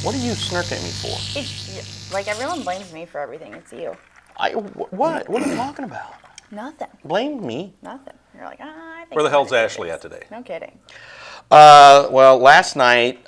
What are you smirking at me for? It's, like, everyone blames me for everything. It's you. What? What are you talking about? Nothing. Blame me. Nothing. You're like, I think Where the hell's I'm gonna do Ashley this. at today? No kidding. Well, last night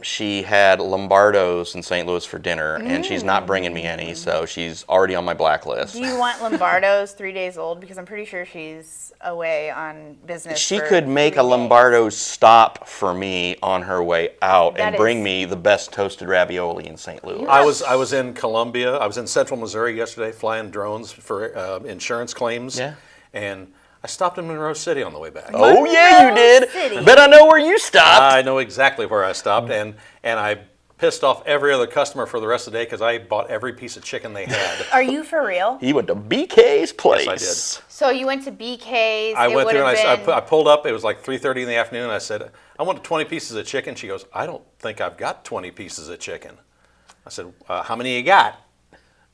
she had Lombardo's in St. Louis for dinner, and she's not bringing me any, so she's already on my blacklist. Do you want Lombardo's 3 days old? Because I'm pretty sure she's away on business. She for could make 3 a days. Lombardo's stop for me on her way out That and bring is- me the best toasted ravioli in St. Louis. I was in Columbia. I was in Central Missouri yesterday, flying drones for insurance claims. Yeah. And I stopped in Monroe City on the way back. Oh yeah, you did. City. Bet I know where you stopped. I know exactly where I stopped, and I pissed off every other customer for the rest of the day because I bought every piece of chicken they had. Are you for real? He went to BK's place. Yes, I did. So you went to BK's. I went through and been... I pulled up. It was like 3:30 in the afternoon. And I said, "I want 20 pieces of chicken." She goes, "I don't think I've got 20 pieces of chicken." I said, "How many you got?"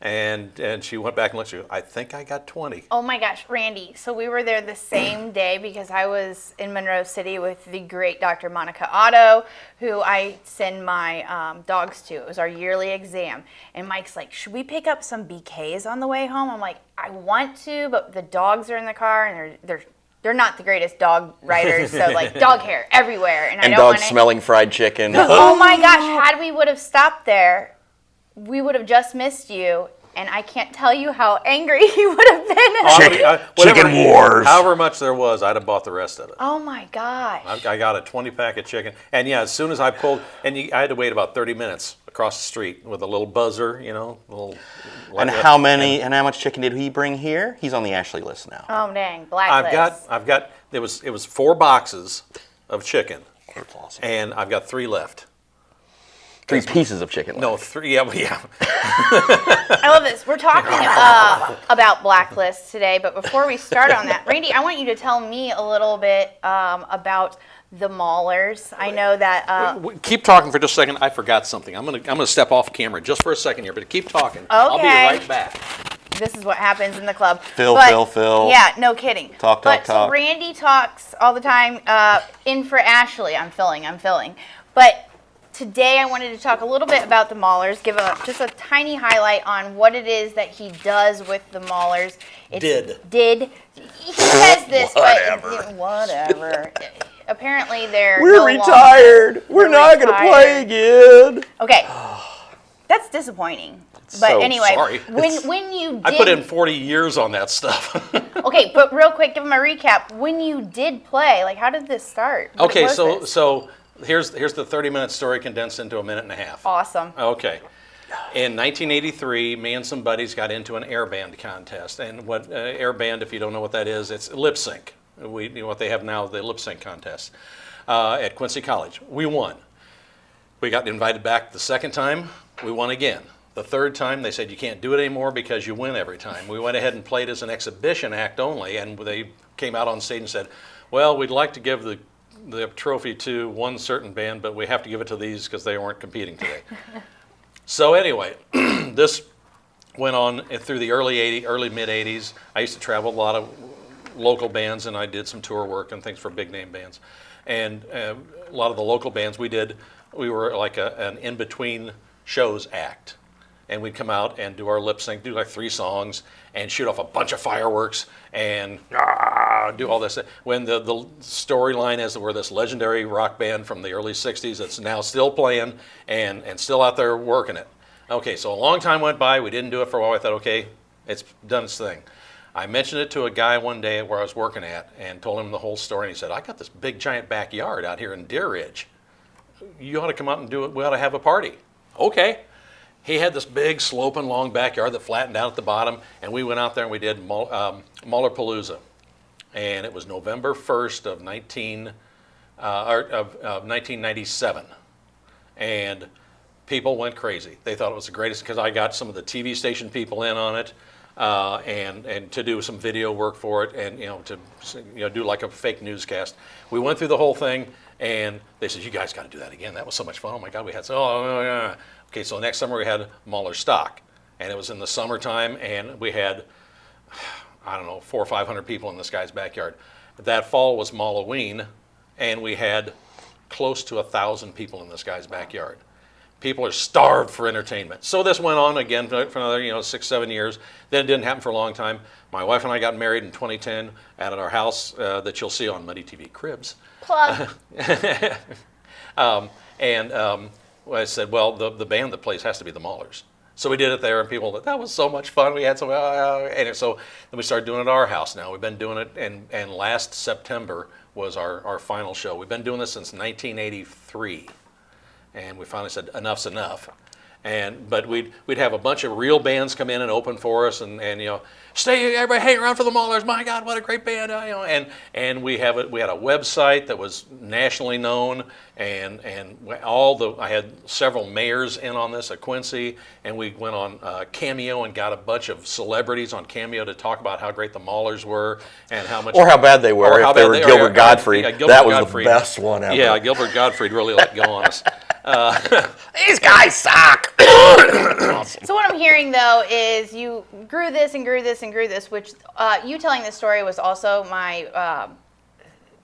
And she went back and looked. She goes, "I think I got 20." Oh my gosh, Randy. So we were there the same day because I was in Monroe City with the great Dr. Monica Otto, who I send my dogs to. It was our yearly exam. And Mike's like, should we pick up some BKs on the way home? I'm like, I want to, but the dogs are in the car and they're not the greatest dog riders, so like dog hair everywhere. And I And don't dogs want smelling fried chicken. Oh my gosh, had we would have stopped there, we would have just missed you, and I can't tell you how angry he would have been. Chicken wars. However much there was, I'd have bought the rest of it. Oh my gosh. I got a 20-pack of chicken, and yeah, as soon as I pulled, I had to wait about 30 minutes across the street with a little buzzer, And how much chicken did he bring here? He's on the Ashley list now. Oh dang, blacklist. I've got. It was 4 boxes of chicken, That's awesome. and I've got 3 left. 3 pieces of chicken. No, 3. Yeah, yeah. I love this. We're talking about blacklists today, but before we start on that, Randy, I want you to tell me a little bit about the maulers. I know that. Keep talking for just a second. I forgot something. I'm gonna step off camera just for a second here, but keep talking. I'll be Okay. right back. This is what happens in the club. Phil. Yeah, no kidding. Talk. So Randy talks all the time. In for Ashley. I'm filling. But today I wanted to talk a little bit about the maulers, give just a tiny highlight on what it is that he does with the maulers. Did. He says this, but whatever. Apparently they're We're no retired. longer- We're they're not going to play again. Okay. That's disappointing. But so anyway, sorry. when you did, I put in 40 years on that stuff. okay, but real quick, give them a recap. When you did play, like, how did this start? What Okay, was so this? so here's the 30-minute story condensed into a minute and a half. Awesome. Okay. In 1983, me and some buddies got into an air band contest, and what air band, if you don't know what that is, it's lip sync. What they have now, the lip sync contest at Quincy College. We won. We got invited back the second time. We won again. The third time, they said you can't do it anymore because you win every time. We went ahead and played as an exhibition act only, and they came out on stage and said, "Well, we'd like to give the trophy to one certain band, but we have to give it to these because they weren't competing today." So anyway, this went on through the early mid 80s. I used to travel a lot of local bands, and I did some tour work and things for big name bands. And a lot of the local bands we were like an in between shows act. And we'd come out and do our lip sync, do like 3 songs, and shoot off a bunch of fireworks and do all this. When the storyline is that we're this legendary rock band from the early 60s that's now still playing and still out there working it. Okay, so a long time went by. We didn't do it for a while. I thought, okay, it's done its thing. I mentioned it to a guy one day where I was working at and told him the whole story. And he said, "I got this big giant backyard out here in Deer Ridge. You ought to come out and do it. We ought to have a party." Okay. He had this big sloping long backyard that flattened out at the bottom, and we went out there and we did Maulerpalooza. And it was November 1st of 1997. And people went crazy. They thought it was the greatest because I got some of the TV station people in on it, and to do some video work for it, and to do like a fake newscast. We went through the whole thing, and they said, "You guys got to do that again. That was so much fun. Oh my God, we had so Okay, so next summer we had Mauler Stock, and it was in the summertime, and we had, I don't know, 400 or 500 people in this guy's backyard. That fall was Malloween, and we had close to 1,000 people in this guy's backyard. People are starved for entertainment. So this went on again for another 6, 7 years. Then it didn't happen for a long time. My wife and I got married in 2010 out at our house that you'll see on Muddy TV Cribs. Plug. I said, well, the band that plays has to be the Maulers. So we did it there, and people thought, that was so much fun. We had so, and so then we started doing it at our house now. We've been doing it, and last September was our final show. We've been doing this since 1983. And we finally said, enough's enough. But we'd have a bunch of real bands come in and open for us, and stay, everybody hang around for the Maulers. My God, what a great band! And we had a website that was nationally known, and I had several mayors in on this at Quincy, and we went on Cameo and got a bunch of celebrities on Cameo to talk about how great the Maulers were and how much, or how bad they were. If they were Gilbert Gottfried, that was the best one ever. Yeah, Gilbert Gottfried really let go on us. These guys suck. So what I'm hearing, though, is you grew this and grew this and grew this, which you telling this story was also my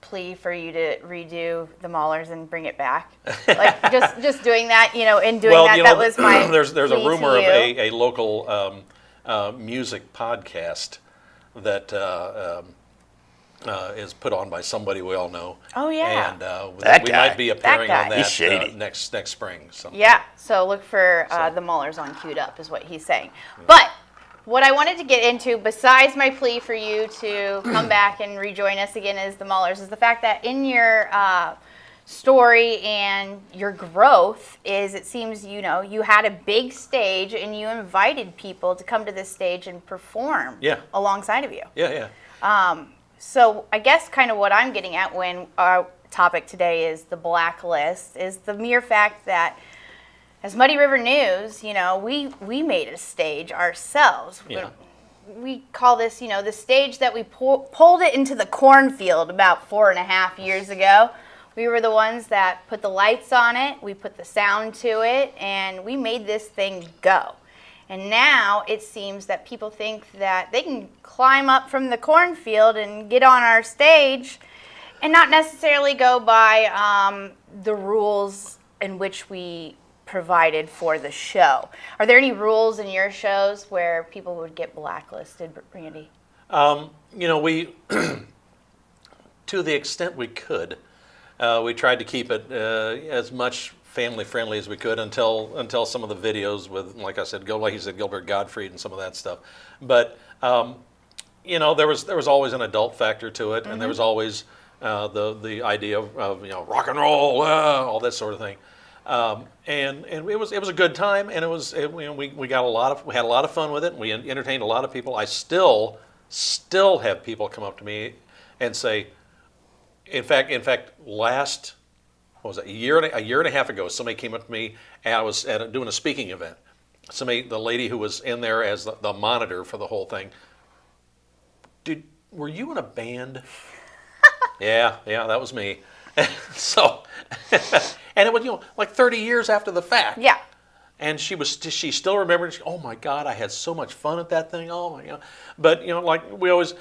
plea for you to redo the Maulers and bring it back. Like just doing that, and doing that was my there's a plea rumor to of you. a local music podcast that is put on by somebody we all know. Oh, yeah. And That we guy. might be appearing That on guy. that He's shady. next spring. Yeah, so look for the Maulers on Queued Up is what he's saying. But what I wanted to get into, besides my plea for you to come back and rejoin us again as the Maulers, is the fact that in your story and your growth is, it seems, you had a big stage and you invited people to come to this stage and perform alongside of you. Yeah. So I guess kind of what I'm getting at when our topic today is the blacklist is the mere fact that as Muddy River News, we made a stage ourselves. Yeah. We call this, the stage that we pulled it into the cornfield about 4.5 years ago. We were the ones that put the lights on it, we put the sound to it, and we made this thing go. And now it seems that people think that they can climb up from the cornfield and get on our stage and not necessarily go by the rules in which we provided for the show. Are there any rules in your shows where people would get blacklisted, Randy? We, to the extent we could, we tried to keep it as much family friendly as we could until some of the videos with, like I said, like you said, Gilbert Gottfried and some of that stuff. But there was always an adult factor to it, and there was always the idea of rock and roll, all that sort of thing. And it was a good time, and we had a lot of fun with it, and we entertained a lot of people. I still have people come up to me and say, in fact, last, what was it, a year and a half ago, somebody came up to me, and I was doing a speaking event. The lady who was in there as the monitor for the whole thing, were you in a band? Yeah, that was me. So, and it was like 30 years after the fact. Yeah. And she still remembered. Oh my God, I had so much fun at that thing. Oh my God. But like we always,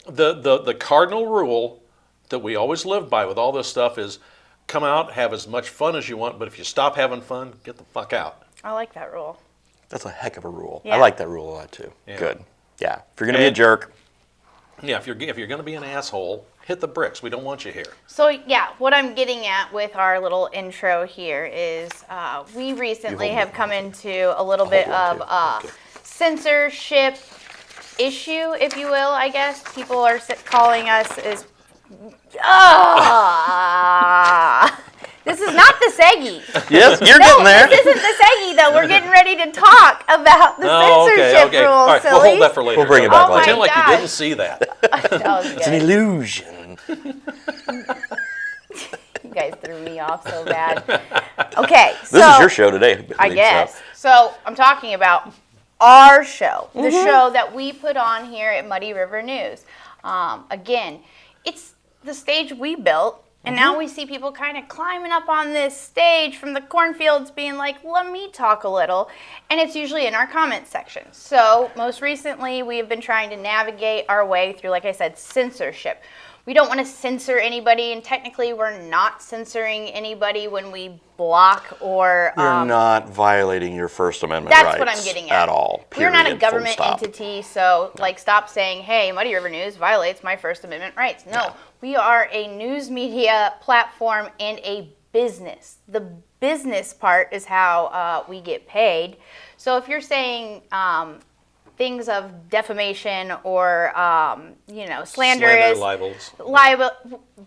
the cardinal rule that we always live by with all this stuff is, come out, have as much fun as you want, but if you stop having fun, get the fuck out. I like that rule. That's a heck of a rule. Yeah. I like that rule a lot too. Yeah. Good. Yeah. If you're gonna be a jerk. Yeah, if you're going to be an asshole, hit the bricks. We don't want you here. So yeah, what I'm getting at with our little intro here is we recently have come into a little bit of censorship issue, if you will, I guess. People are calling us as... This is not the Seggy. Yes, you're getting there. This isn't the Seggy, though. We're getting ready to talk about the censorship rules, All right, we'll hold that for later. We'll bring it back later. Pretend like gosh. you didn't see that. It's an illusion. You guys threw me off so bad. Okay, so... This is your show today. I guess. So I'm talking about our show, the show that we put on here at Muddy River News. Again, it's the stage we built, and now we see people kind of climbing up on this stage from the cornfields being like, let me talk a little, and it's usually in our comment section. So most recently, we have been trying to navigate our way through, like I said, censorship. we don't want to censor anybody, and technically we're not censoring anybody when we block or... You're not violating your First Amendment rights. That's what I'm getting at. At all. We're not a Period. government Full stop. entity, so like stop saying, hey, Muddy River News violates my First Amendment rights. No, we are a news media platform and a business. The business part is how we get paid. So if you're saying things of defamation or slanderous, libel,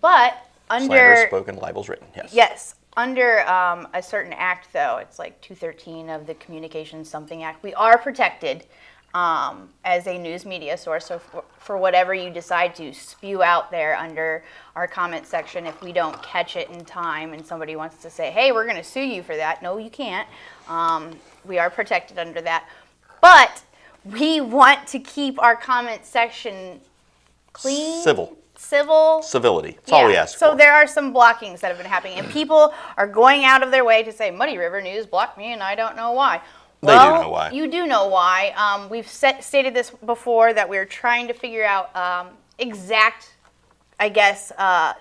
but under Slander spoken, libels written. Yes. Yes. Under a certain act, though, it's like 213 of the Communications Something Act, we are protected as a news media source. So for whatever you decide to spew out there under our comment section, if we don't catch it in time and somebody wants to say, hey, we're going to sue you for that. No, you can't. We are protected under that. But we want to keep our comment section clean. Civility. That's all we ask for. So there are some blockings that have been happening, and people are going out of their way to say, Muddy River News blocked me, and I don't know why. They do know why. You do know why. We've stated this before, that we're trying to figure out exact,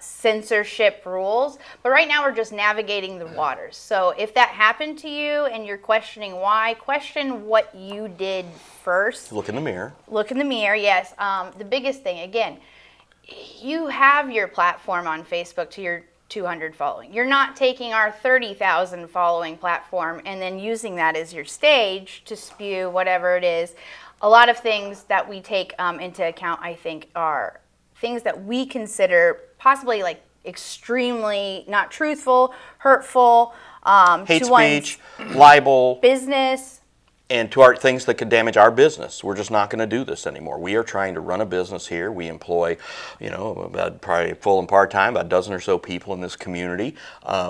censorship rules. But right now we're just navigating the waters. So if that happened to you and you're questioning why, question what you did first. Look in the mirror. Look in the mirror, yes. The biggest thing, again, you have your platform on Facebook to your 200 following. You're not taking our 30,000 following platform and then using that as your stage to spew whatever it is. A lot of things that we take into account, I think, are things that we consider possibly like extremely not truthful, hurtful, hate to speech, libel, business. and to our things that could damage our business. We're just not going to do this anymore. We are trying to run a business here. We employ, about probably full and part-time, about a dozen or so people in this community.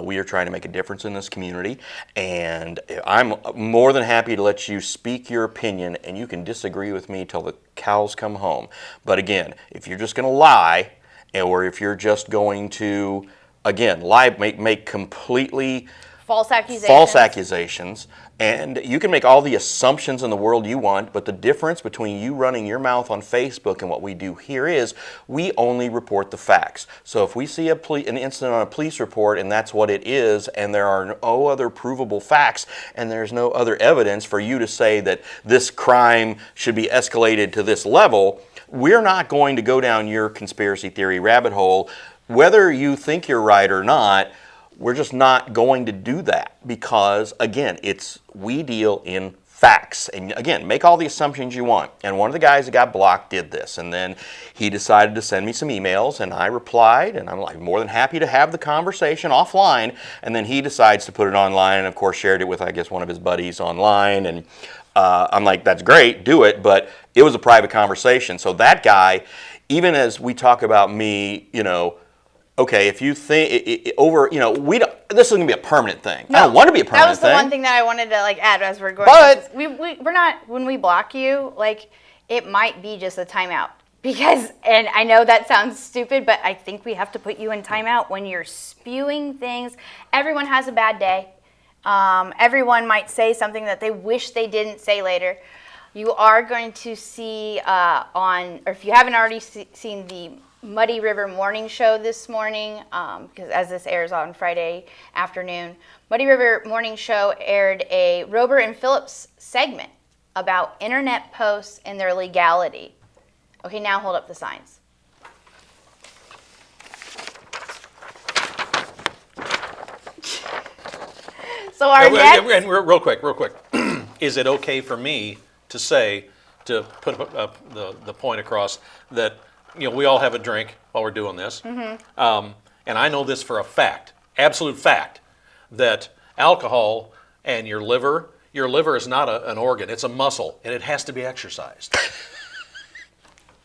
We are trying to make a difference in this community, and I'm more than happy to let you speak your opinion, and you can disagree with me till the cows come home. But again, if you're just going to lie, or if you're just going to, again, lie, make completely False accusations, and you can make all the assumptions in the world you want, but the difference between you running your mouth on Facebook and what we do here is we only report the facts. So if we see an incident on a police report and that's what it is, and there are no other provable facts, and there's no other evidence for you to say that this crime should be escalated to this level, we're not going to go down your conspiracy theory rabbit hole. Whether you think you're right or not, we're just not going to do that because, again, we deal in facts. And again, make all the assumptions you want. And one of the guys that got blocked did this. And then he decided to send me some emails, and I replied, and I'm like more than happy to have the conversation offline. And then he decides to put it online, and of course shared it with, I guess, one of his buddies online. And I'm like, that's great, do it. But it was a private conversation. So that guy, even as we talk about me, okay, if you think this is going to be a permanent thing. No, I don't want to be a permanent thing. That was the one thing that I wanted to add as we're going. But we're not, when we block you, it might be just a timeout. Because, and I know that sounds stupid, but I think we have to put you in timeout when you're spewing things. Everyone has a bad day. Everyone might say something that they wish they didn't say later. You are going to see or if you haven't already seen the Muddy River Morning Show this morning, because as this airs on Friday afternoon, Muddy River Morning Show aired a Rober and Phillips segment about internet posts and their legality. Okay, now hold up the signs. So our next... And real quick, is it okay for me to say, to put the point across, that we all have a drink while we're doing this. Mm-hmm. And I know this for a fact, absolute fact, that alcohol and your liver is not an organ, it's a muscle, and it has to be exercised.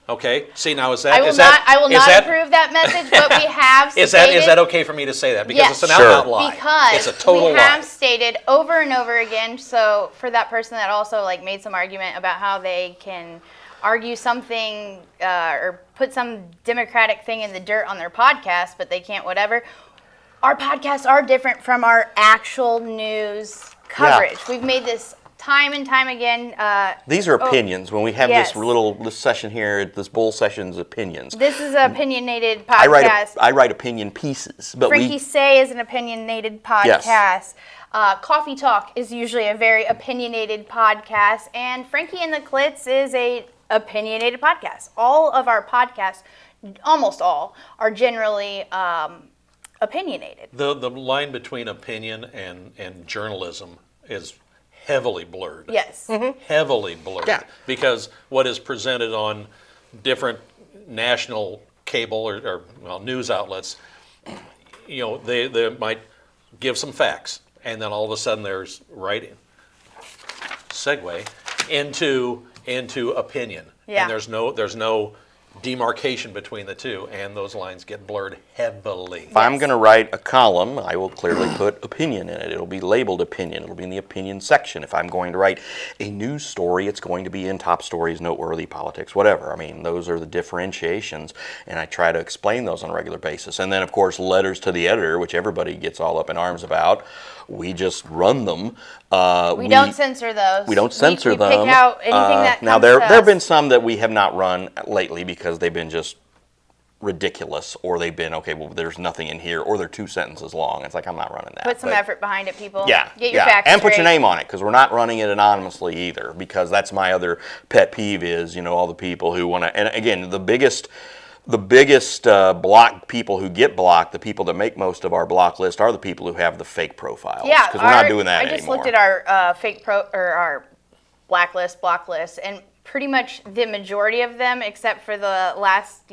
Okay. See, now is that? I will not approve that message, but we have stated. Is that okay for me to say that? Because yes, it's an out lie. Because it's a total lie. We have stated over and over again. So for that person that also made some argument about how they can argue something or put some democratic thing in the dirt on their podcast, but they can't whatever. Our podcasts are different from our actual news coverage. Yeah. We've made this time and time again. These are opinions. When we have yes. this session here, this bowl session's opinions. This is an opinionated podcast. I write opinion pieces, but Frankie Say is an opinionated podcast. Yes. Coffee Talk is usually a very opinionated podcast, and Frankie and the Clits is a opinionated podcast. All of our podcasts, almost all, are generally opinionated. The line between opinion and journalism is heavily blurred. Yes. Mm-hmm. Heavily blurred. Yeah. Because what is presented on different national cable or news outlets, they might give some facts, and then all of a sudden there's segue into opinion. Yeah. And there's no demarcation between the two, and those lines get blurred heavily. If I'm going to write a column, I will clearly put opinion in it. It'll be labeled opinion. It'll be in the opinion section. If I'm going to write a news story, it's going to be in top stories, noteworthy, politics, whatever. I mean, those are the differentiations, and I try to explain those on a regular basis. And then, of course, letters to the editor, which everybody gets all up in arms about. We just run them. We don't censor those. We don't censor we them. Pick out anything that comes now, there to have us. been some that we have not run lately because they've been just ridiculous, or they've been, okay, well, there's nothing in here, or they're 2 sentences long. It's like, I'm not running that. Put some effort behind it, people. Yeah, Get your facts and put your straight. name on it, because we're not running it anonymously either, because that's my other pet peeve is, all the people who want to, and again, the biggest block people who get blocked, the people that make most of our block list are the people who have the fake profiles. Yeah, because we're not doing that anymore. I just anymore. looked at our our block list, and pretty much the majority of them, except for the last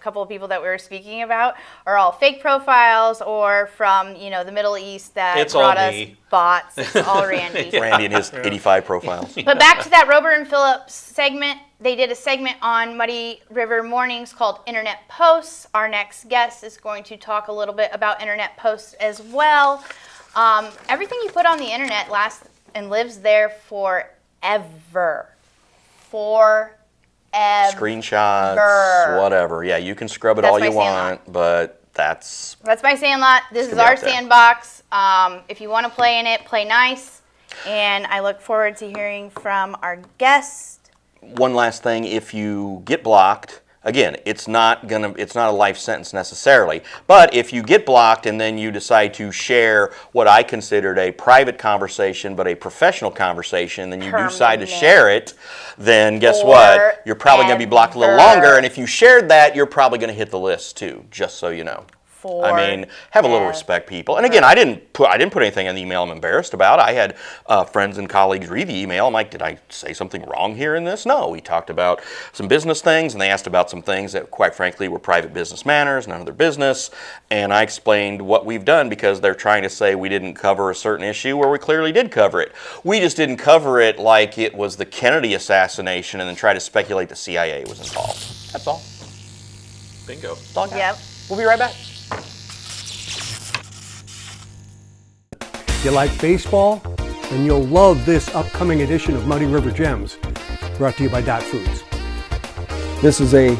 couple of people that we were speaking about, are all fake profiles or from the Middle East that brought us bots. It's all Randy. Randy and his 85 profiles. But back to that Rober and Phillips segment. They did a segment on Muddy River Mornings called Internet Posts. Our next guest is going to talk a little bit about internet posts as well. Everything you put on the internet lasts and lives there forever. Screenshots, whatever. Yeah, you can scrub it all you want, but that's my sandlot. This is our sandbox. If you want to play in it, play nice. And I look forward to hearing from our guest. One last thing, if you get blocked, again, it's not a life sentence necessarily, but if you get blocked and then you decide to share what I considered a private conversation but a professional conversation, then you decide to share it, then guess what? You're probably going to be blocked a little longer, and if you shared that, you're probably going to hit the list too, just so you know. I mean, have a little respect, people. And again, I didn't put anything in the email I'm embarrassed about. I had friends and colleagues read the email. I'm like, did I say something wrong here in this? No, we talked about some business things, and they asked about some things that, quite frankly, were private business matters, none of their business. And I explained what we've done because they're trying to say we didn't cover a certain issue where we clearly did cover it. We just didn't cover it like it was the Kennedy assassination and then try to speculate the CIA was involved. That's all. Bingo. That's all I got. Yep. We'll be right back. You like baseball? Then you'll love this upcoming edition of Muddy River Gems, brought to you by Dot Foods. This is a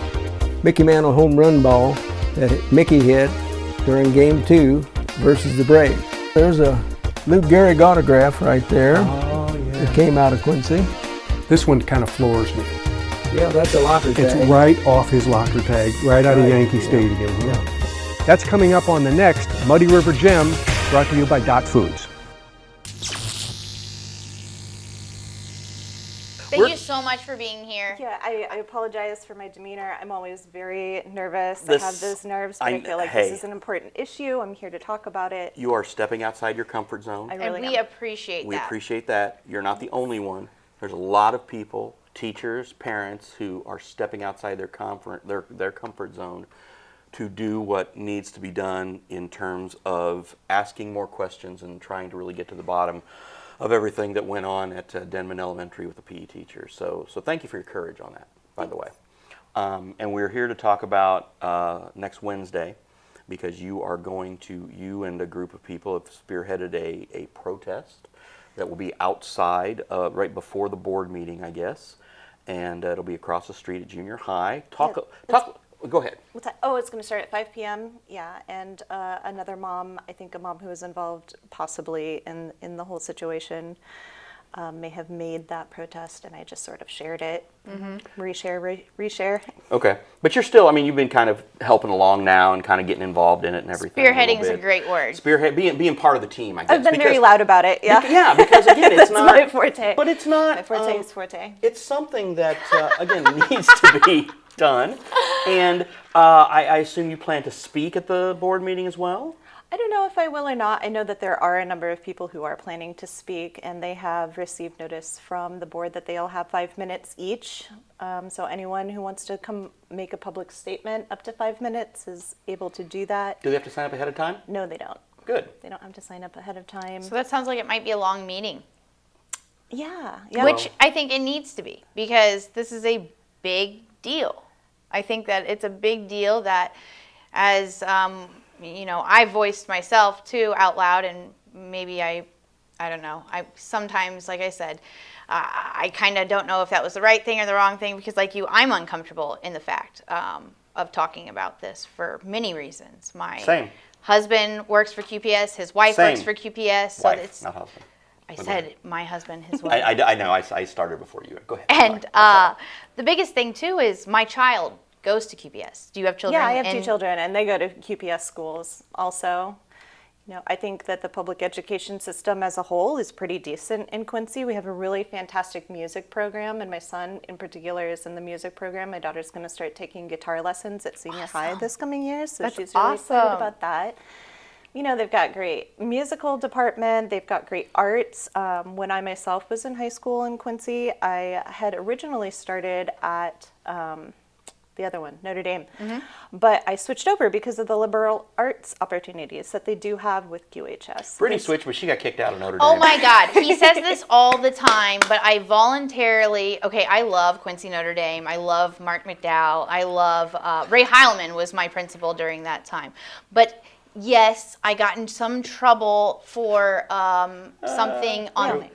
Mickey Mantle home run ball that Mickey hit during Game 2 versus the Braves. There's a Lou Gehrig autograph right there. Oh, yeah. It came out of Quincy. This one kind of floors me. Yeah, that's a locker tag. It's right off his locker tag, right out of Yankee Stadium. Yeah. That's coming up on the next Muddy River Gem, brought to you by Dot Foods. Thank you so much for being here. Yeah, I apologize for my demeanor. I'm always very nervous. I have those nerves, but I feel like this is an important issue. I'm here to talk about it. You are stepping outside your comfort zone. I really And we am. appreciate that. We appreciate that. You're not the only one. There's a lot of people, teachers, parents, who are stepping outside their comfort zone to do what needs to be done in terms of asking more questions and trying to really get to the bottom of everything that went on at Denman Elementary with the PE teachers. So thank you for your courage on that, by the way. And we're here to talk about next Wednesday, because you and a group of people have spearheaded a protest that will be outside right before the board meeting, I guess, and it'll be across the street at junior high. Go ahead. It's going to start at 5 p.m. Yeah, and another mom, I think a mom who was involved possibly in the whole situation, may have made that protest, and I just sort of shared it. Reshare. Okay. But you're still, I mean, you've been kind of helping along now and kind of getting involved in it and everything. Spearheading is a great word. Being part of the team, I guess. I've been very loud about it, yeah. Yeah, because again, it's not my forte. But it's not. My forte is forte. It's something that, again, needs to be done. And I assume you plan to speak at the board meeting as well? I don't know if I will or not. I know that there are a number of people who are planning to speak, and they have received notice from the board that they'll have 5 minutes each. So anyone who wants to come make a public statement up to 5 minutes is able to do that. Do they have to sign up ahead of time? No, they don't. Good. They don't have to sign up ahead of time. So that sounds like it might be a long meeting. Yeah. Which I think it needs to be, because this is a big deal. I think that it's a big deal that, as I voiced myself too out loud, and maybe I don't know. I sometimes, like I said, I kind of don't know if that was the right thing or the wrong thing, because like you, I'm uncomfortable in the fact of talking about this for many reasons. My husband works for QPS. His wife works for QPS. So wife, it's not husband. I said my husband, his wife. I know. I started before you. Go ahead. And the biggest thing too is my child goes to QPS. Do you have children? Yeah, I have 2 children, and they go to QPS schools also. I think that the public education system as a whole is pretty decent in Quincy. We have a really fantastic music program, and my son in particular is in the music program. My daughter's going to start taking guitar lessons at senior high this coming year, so she's really excited about that. They've got great musical department. They've got great arts. When I myself was in high school in Quincy, I had originally started at the other one, Notre Dame. But I switched over because of the liberal arts opportunities that they do have with QHS. Brittany switched, but she got kicked out of Notre Dame. Oh my God, he says this all the time, but I voluntarily, I love Quincy Notre Dame. I love Mark McDowell. I love, Ray Heilman was my principal during that time. But yes, I got in some trouble for something on...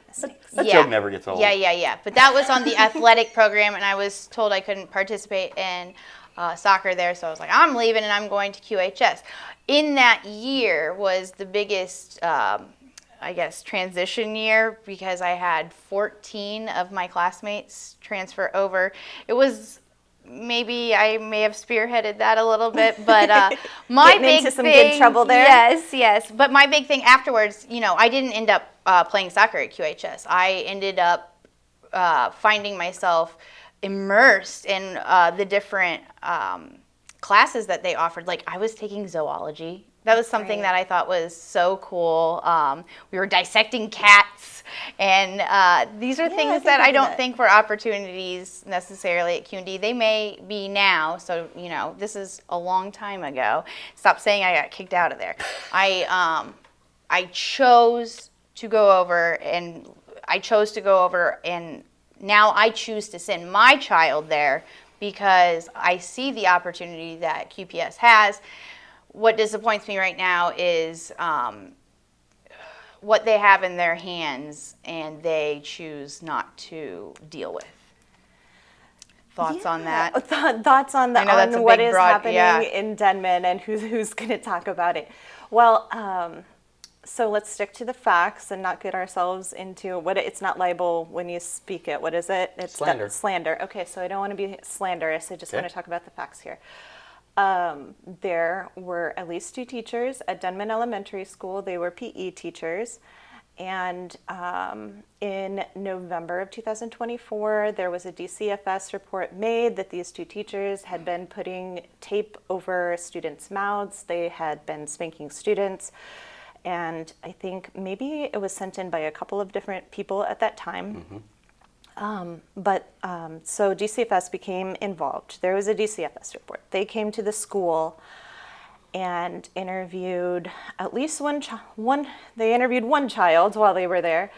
That joke never gets old. Yeah. But that was on the athletic program, and I was told I couldn't participate in soccer there, so I was like, I'm leaving and I'm going to QHS. In that year was the biggest, transition year, because I had 14 of my classmates transfer over. It was... Maybe I may have spearheaded that a little bit, but my big into some thing, good trouble there. Yes. But my big thing afterwards, I didn't end up playing soccer at QHS. I ended up finding myself immersed in the different classes that they offered. Like I was taking zoology. That was something that I thought was so cool. We were dissecting cats, and these are things that I don't think were opportunities necessarily at QD. They may be now, so this is a long time ago. Stop saying I got kicked out of there. I chose to go over, and now I choose to send my child there because I see the opportunity that QPS has. What disappoints me right now is what they have in their hands and they choose not to deal with. Thoughts on that? Thoughts on what is happening in Denman and who's going to talk about it. Well, so let's stick to the facts and not get ourselves into it's not libel when you speak it. What is it? It's slander. Slander. Okay, so I don't want to be slanderous. I just want to talk about the facts here. There were at least 2 teachers at Denman Elementary School. They were PE teachers. And in November of 2024, there was a DCFS report made that these 2 teachers had been putting tape over students' mouths. They had been spanking students. And I think maybe it was sent in by a couple of different people at that time. So DCFS became involved. There was a DCFS report. They came to the school and interviewed at least they interviewed one child while they were there,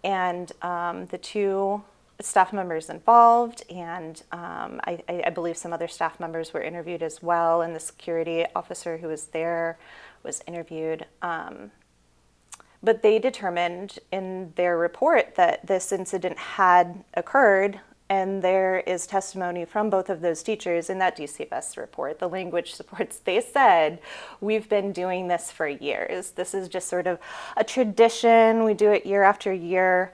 and the 2 staff members involved, and I believe some other staff members were interviewed as well, and the security officer who was there was interviewed. But they determined in their report that this incident had occurred, and there is testimony from both of those teachers in that DCFS report. The language supports, they said, we've been doing this for years. This is just sort of a tradition. We do it year after year.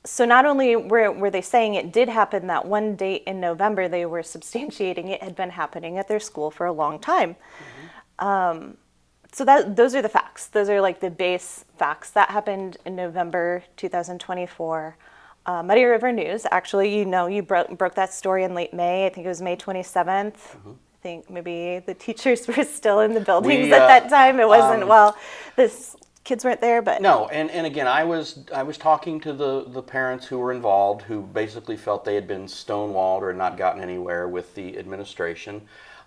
So not only were they saying it did happen that one date in November, they were substantiating it had been happening at their school for a long time. So those are the facts. Those are like the base facts. That happened in November 2024. Muddy River News, actually, you broke that story in late May. I think it was May 27th. I think maybe the teachers were still in the buildings at that time. It wasn't, kids weren't there, but... No, and again, I was talking to the parents who were involved, who basically felt they had been stonewalled or had not gotten anywhere with the administration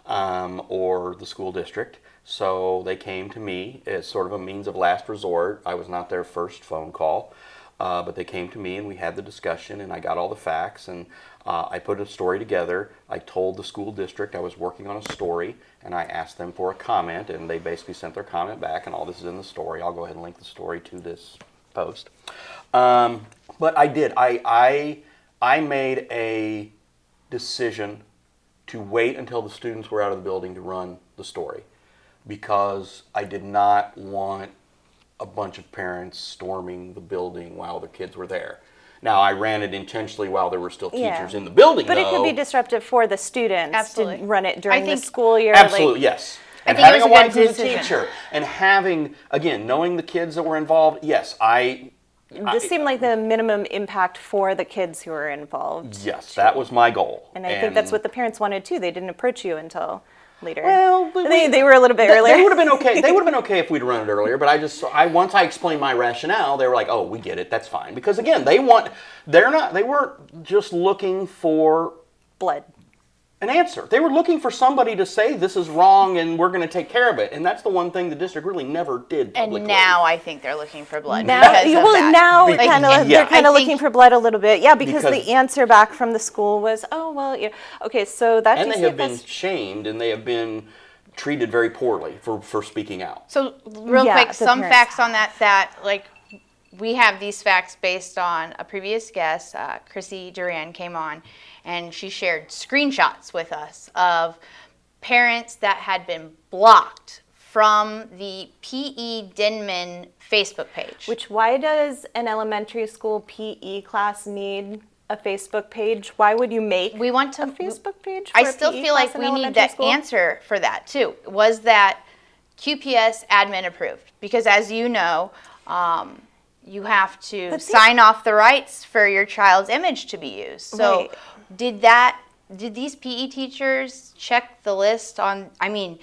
or the school district. So they came to me as sort of a means of last resort. I was not their first phone call, but they came to me and we had the discussion and I got all the facts and I put a story together. I told the school district I was working on a story and I asked them for a comment and they basically sent their comment back, and all this is in the story. I'll go ahead and link the story to this post. But I did. I made a decision to wait until the students were out of the building to run the story, because I did not want a bunch of parents storming the building while the kids were there. Now, I ran it intentionally while there were still teachers in the building, but it could be disruptive for the students to run it during the school year. Absolutely, yes. And think it having was a a wife good who's a decision. teacher, and having, again, knowing the kids that were involved, yes, This seemed like the minimum impact for the kids who were involved. yes, that was my goal. And I think that's what the parents wanted too. They didn't approach you until later. Well, they were a little bit earlier. They would have been okay. They would have been okay if we'd run it earlier. But once I explained my rationale, they were like, "Oh, we get it. That's fine." Because again, they weren't just looking for Blood. an answer. They were looking for somebody to say this is wrong and we're going to take care of it. And that's the one thing the district really never did publicly. And now I think they're looking for blood. Now, because of that. now Like, they're kind I of think- looking for blood a little bit. Yeah, because Because- the answer back from the school was, oh, well, yeah. Okay, so that And they have been DCFS shamed and they have been treated very poorly for speaking out. So real Yeah, quick, the some parents facts on that like we have these facts based on a previous guest, Chrissy Duran came on, and she shared screenshots with us of parents that had been blocked from the PE Denman Facebook page. why does an elementary school PE class need a Facebook page? Why would you make we want to a Facebook page for I a still PE feel class like in we need elementary that school? answer for that too. Was that QPS admin approved? Because as you know, you have to But see- sign off the rights for your child's image to be used. So Right. did these PE teachers check the list on, I mean,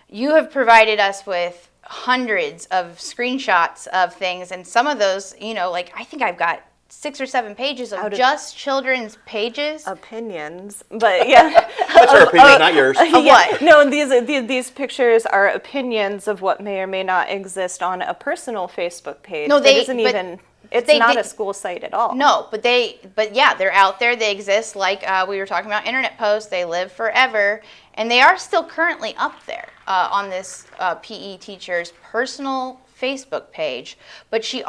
you have provided us with hundreds of screenshots of things, and some of those, like I think I've got 6 or 7 pages of just children's pages. Opinions, but yeah. That's her opinion, not yours. Of what? No, these pictures are opinions of what may or may not exist on a personal Facebook page. No, that isn't but even. It's they not did- a school site at all. No, but yeah, they're out there. They exist. Like we were talking about internet posts. They live forever, and they are still currently up there on this PE teacher's personal Facebook page. But they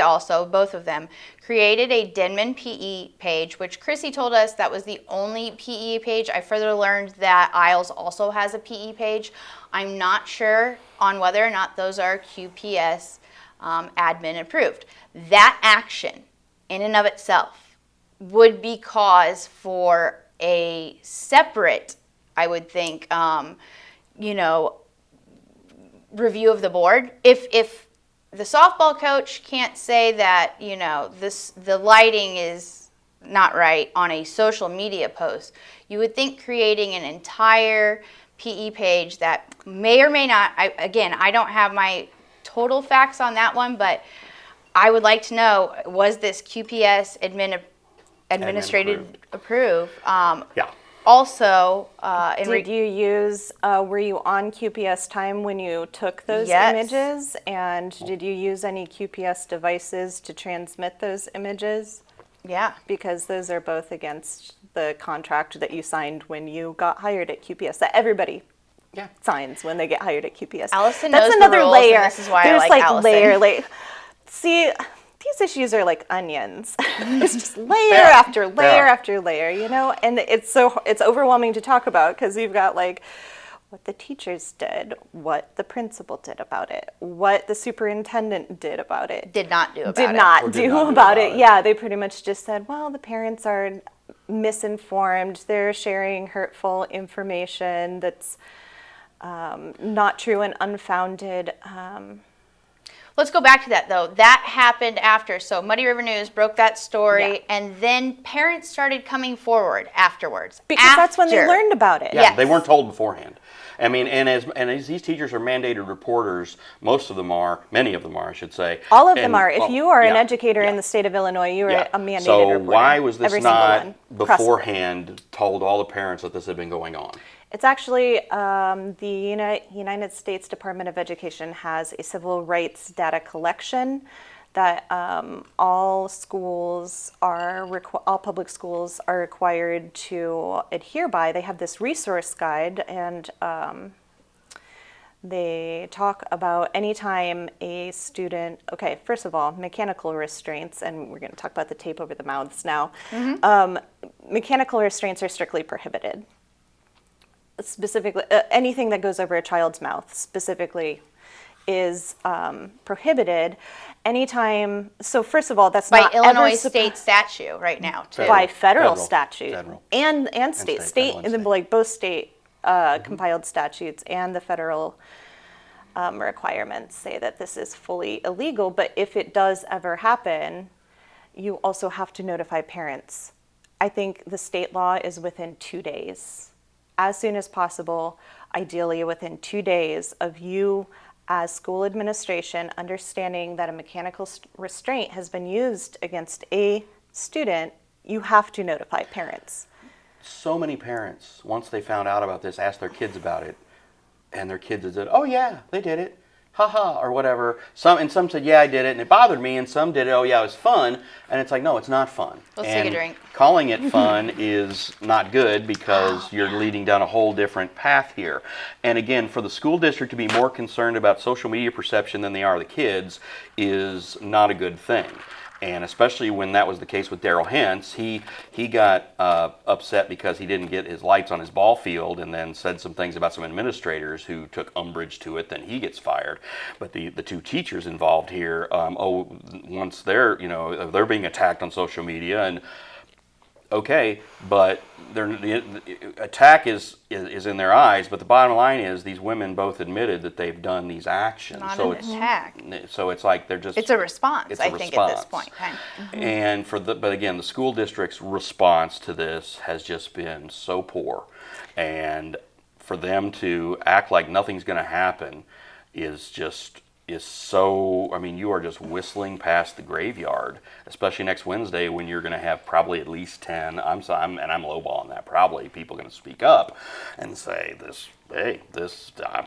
also, both of them, created a Denman PE page, which Chrissy told us that was the only PE page. I further learned that Isles also has a PE page. I'm not sure on whether or not those are QPS admin approved. That action in and of itself would be cause for a separate, I would think, review of the board. If the softball coach can't say that, the lighting is not right on a social media post, you would think creating an entire PE page that may or may not, I don't have my total facts on that one, but I would like to know, was this QPS administrative approved? Yeah. Also, Did you use? Were you on QPS time when you took those Yes. images? And did you use any QPS devices to transmit those images? yeah. Because those are both against the contract that you signed when you got hired at QPS. That everybody signs when they get hired at QPS. Allison That's knows the another rules, layer. and this is why I There's like Allison. layer. See, these issues are like onions. It's just layer after layer after layer, and it's overwhelming to talk about because you've got like what the teachers did, what the principal did about it, what the superintendent did about it. Did not do about Did it. not Or did do not do about about it. it. Yeah, they pretty much just said, well, the parents are misinformed. They're sharing hurtful information that's not true and unfounded. Let's go back to that, though. That happened after. So Muddy River News broke that story, Yeah. and then parents started coming forward afterwards. Because that's when they After. learned about it. Yeah, Yes. they weren't told beforehand. I mean, and as these teachers are mandated reporters, most of them are, many of them are, I should say. All of them And- are. If well, you are an yeah, educator in yeah. the state of Illinois, you are Yeah. a mandated So reporter. why was this Every single not one. beforehand told all the parents that this had been going on? It's actually the United States Department of Education has a civil rights data collection that all public schools are required to adhere by. They have this resource guide, and they talk about anytime a student, okay, first of all, mechanical restraints, and we're going to talk about the tape over the mouths now. Mechanical restraints are strictly prohibited. Specifically, anything that goes over a child's mouth specifically is prohibited. Anytime, so first of all, that's By not Illinois ever state statute right now, too. by federal Federal. statute Federal. and state, state, federal and and then state. like both state compiled statutes and the federal requirements say that this is fully illegal. But if it does ever happen, you also have to notify parents. I think the state law is within 2 days. As soon as possible, ideally within 2 days of you as school administration understanding that a mechanical restraint has been used against a student, you have to notify parents. So many parents, once they found out about this, asked their kids about it, and their kids said, "Oh yeah, they did it, haha," or whatever. Some said, "Yeah, I did it, and it bothered me," and some did it, "Oh yeah, it was fun," and it's like, no, it's not fun. Let's take a And drink. Calling it fun is not good because you're leading down a whole different path here. And again, for the school district to be more concerned about social media perception than they are the kids is not a good thing. And especially when that was the case with Daryl Hentz, he got upset because he didn't get his lights on his ball field, and then said some things about some administrators who took umbrage to it. Then he gets fired. But the two teachers involved here, once they're being attacked on social media, and okay, but the attack is in their eyes. But the bottom line is these women both admitted that they've done these actions. Not so an it's attack. So it's like they're just. It's a response, It's a I think, at this response. point. Okay. And but again, the school district's response to this has just been so poor, and for them to act like nothing's going to happen is so. I mean, you are just whistling past the graveyard, especially next Wednesday when you're going to have probably at least 10. I'm lowballing that. Probably people going to speak up and say this. Hey,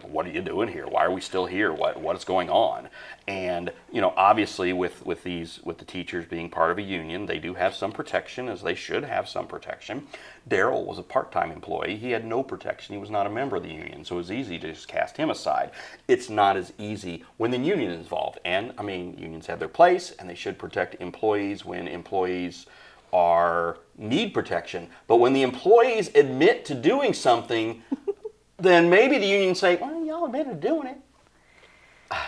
what are you doing here? Why are we still here? What is going on? And obviously, with the teachers being part of a union, they do have some protection, as they should have some protection. Daryl was a part-time employee; he had no protection. He was not a member of the union, so it was easy to just cast him aside. It's not as easy when the union is involved. And I mean, unions have their place, and they should protect employees when employees need protection. But when the employees admit to doing something, then maybe the union say, "Well, y'all admitted to doing it."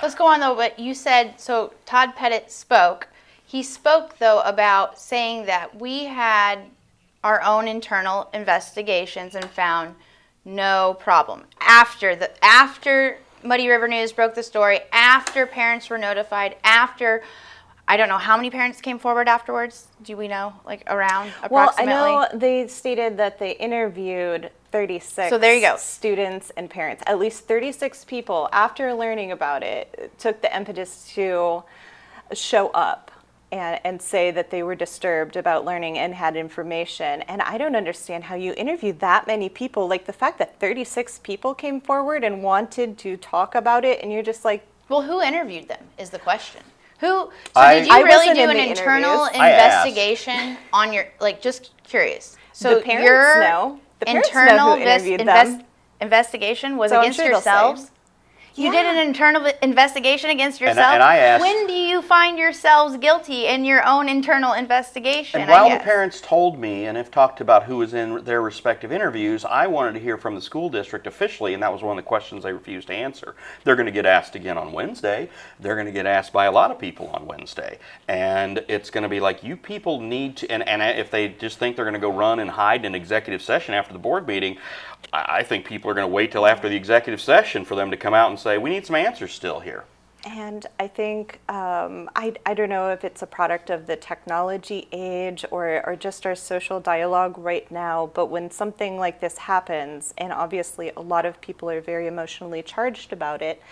Let's go on, though. But you said, so Todd Pettit spoke. He spoke, though, about saying that we had our own internal investigations and found no problem. After Muddy River News broke the story, after parents were notified, after, I don't know how many parents came forward afterwards. Do we know, like around approximately? Well, I know they stated that they interviewed 36 So there you go. students and parents. At least 36 people, after learning about it, took the impetus to show up and say that they were disturbed about learning and had information. And I don't understand how you interview that many people. Like the fact that 36 people came forward and wanted to talk about it, and you're just like, Well, who interviewed them is the question. Did I you really wasn't do in an the internal interviews. I asked. investigation on your, just curious. So the parents your know. The parents know internal who interviewed them. investigation was So I'm against sure they'll say. yourselves? You did an internal investigation against yourself. And I asked, when do you find yourselves guilty in your own internal investigation? and while the parents told me and have talked about who was in their respective interviews, I wanted to hear from the school district officially, and that was one of the questions they refused to answer. They're going to get asked again on Wednesday. They're going to get asked by a lot of people on Wednesday. And it's going to be like, you people need to, and if they just think they're going to go run and hide in an executive session after the board meeting, I think people are going to wait till after the executive session for them to come out and say, we need some answers still here. And I think, I don't know if it's a product of the technology age or just our social dialogue right now, but when something like this happens, and obviously a lot of people are very emotionally charged about it,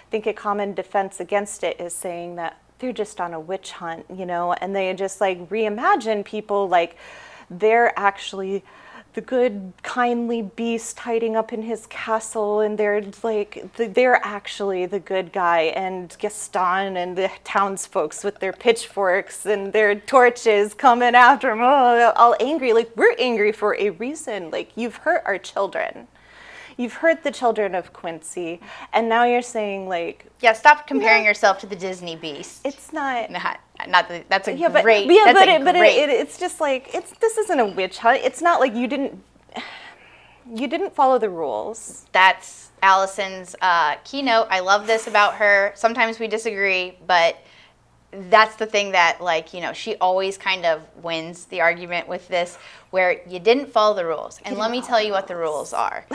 I think a common defense against it is saying that they're just on a witch hunt, you know, and they just like reimagine people like they're actually the good, kindly beast hiding up in his castle, and they're like, they're actually the good guy, and Gaston and the townsfolk with their pitchforks and their torches coming after him, all angry. Like, we're angry for a reason. Like, you've hurt our children. You've hurt the children of Quincy, and now you're saying like, yeah, stop comparing yourself to the Disney beast. it's not. Not that, that's a Yeah, great. It's just like this isn't a witch hunt. It's not like you didn't follow the rules. That's Allison's keynote. I love this about her. Sometimes we disagree, but that's the thing that, like, you know, she always kind of wins the argument with this, where you didn't follow the rules. And let me tell you what the rules are.